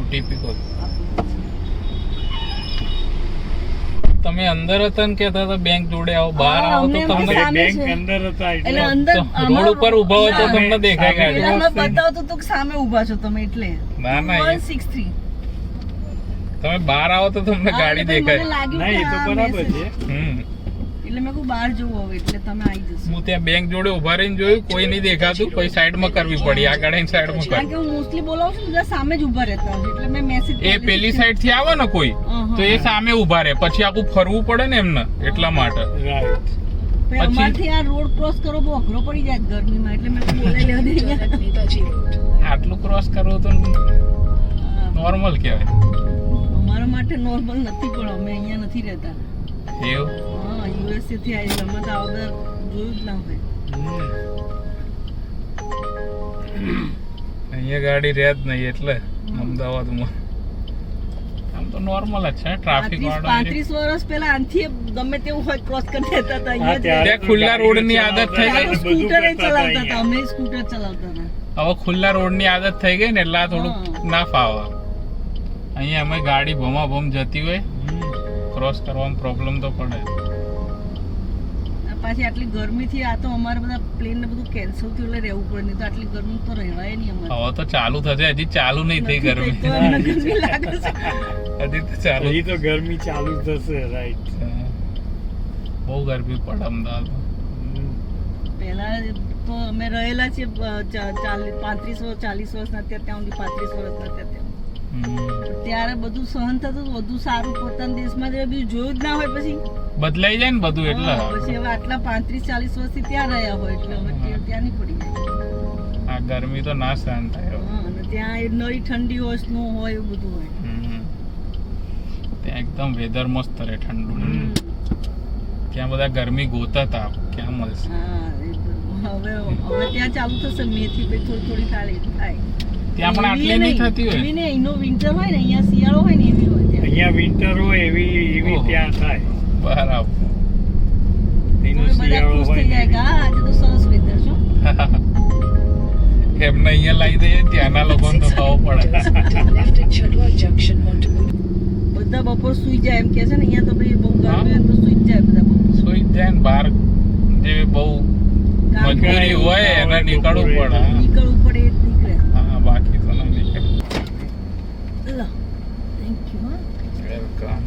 OTP કહો. તમે અંદર હતા ને કહેતા હતા બેંક જોડે આવો, બહાર આવો તો તમને બેંક અંદર હતા એટલે અંદર રોડ ઉપર ઊભા હોય તો તમને દેખાય ગાડી. અમે બતાવતો તો સામે ઊભા છો તમે એટલે ના ના, 163 તમે બહાર આવો તો તમને ગાડી દેખાય. ના એ તો બરાબર છે. એટલે મેં કહું બહાર જવું હવે એટલે તમે આવી જશો. હું ત્યાં બેંક જોડે ઉભા રહીને જોયું, કોઈ નહીં દેખાતું, પછી સાઈડમાં કરવી પડી, આ ગાડી સાઈડમાં કારણ કરી. કે હું મોસ્ટલી બોલાવું છું બધા સામે જ ઊભા રહેતા હોય એટલે મેં મેસેજ એ પેલી સાઈડ થી આવે ને કોઈ તો એ સામે ઉભા રહે, પછી આખું ફરવું પડે ને એમને, એટલા માટે. રાઈટ. અમારથી આ રોડ ક્રોસ કરો બહુ અઘરો પડી જાય ગરમીમાં એટલે મેં કહું બોલાઈ લેવા દે. આટલું ક્રોસ કરવું તો નોર્મલ કહેવાય. અમારા માટે નોર્મલ નથી પણ અમે અહીંયા નથી રહેતા. એવું? હા, યુએસએ થી આવી અમે તો આવદર જોયું જ ના હોય. અહીંયા ગાડી રહે જ નહીં એટલે અમદાવાદમાં આમ તો નોર્મલ જ છે. ટ્રાફિક 35 વર્ષ પહેલા આનથી ગમે તેવું હોય ક્રોસ કરી દેતા હતા. અહીંયા ત્યાં ખુલ્લા રોડ ની આદત થઈ ગઈ. સ્કૂટર ચલાવતા હતા, અમે સ્કૂટર ચલાવતા હતા. હવે ખુલ્લા રોડ ની આદત થઈ ગઈ ને એટલે આ થોડુંક ના ફાવે. અહીંયા અમે ગાડી ભમાભમ જતી હોય, ક્રોસ કરવામાં પ્રોબ્લેમ તો પડે. પાછી આટલી ગરમીથી આ તો અમારે બધા પ્લેન ને બધું કેન્સલ થયું એટલે રહેવું પડે, નહીં તો આટલી ગરમી તો રહેવાય નહીં અમારે. હવે તો ચાલુ થશે, હજી ચાલુ નહીં થઈ ગરમી. તો અમને ગરમી લાગે છે. હજી તો ચાલુ. એ તો ગરમી ચાલુ થશે. રાઈટ. બહુ ગરમી પડે અમદાવાદમાં. પહેલા તો અમે રહેલા છીએ 35 વર્ષ 40 વર્ષના, અત્યારે ત્યાં સુધી 35 વર્ષના ત્યાં ત્યારે બધું સહન થતું, બધું સારું પોતાના દેશમાં બીજું જોયું જ ના હોય, પછી બદલાઈ જાય ને બધું એટલે. પછી હવે આટલા 35-40 વર્ષથી ત્યાં રહ્યા હોય એટલે હવે ત્યાં નહીં પડી જાય. આ ગરમી તો ના સહન થાય. અને ત્યાં નળી ઠંડી હોય, સ્નો હોય, એવું બધું હોય. ત્યાં એકદમ વેધર મસ્ત રહે, ઠંડુ. ત્યાં બધા ગરમી ગોતા હતા, ક્યાં મળશે. હવે ત્યાં ચાલુ થશે મે થી થોડી થોડી થાય. ત્યાં પણ આટલી નહીં થતી હોય. એવી નહીં, એનો વિન્ટર હોય ને, અહીંયા શિયાળો હોય ને એવી હોય ત્યાં. અહીંયા વિન્ટર હોય એવી ત્યાં થાય. બરાબર. એનો બધા શિયાળો ખુશ હોય થઈ જાય કે હા આજે તો સરસ વેધર છે. એમને અહીંયા લાવી દઈએ, ત્યાંના લોકોને તો ખાવું પડે. બધા બપોર સુઈ જાય એમ કે છે ને, અહીંયા તો ભાઈ બહુ ગરમી હોય તો સુઈ જ જાય બધા બપોર. સુઈ જ જાય ને, બહાર જે બહુ મજબૂરી હોય એને નીકળવું પડે. નીકળવું પડે એ જ નીકળે. હા, બાકી તો ના નીકળે. Thank you. વેલકમ.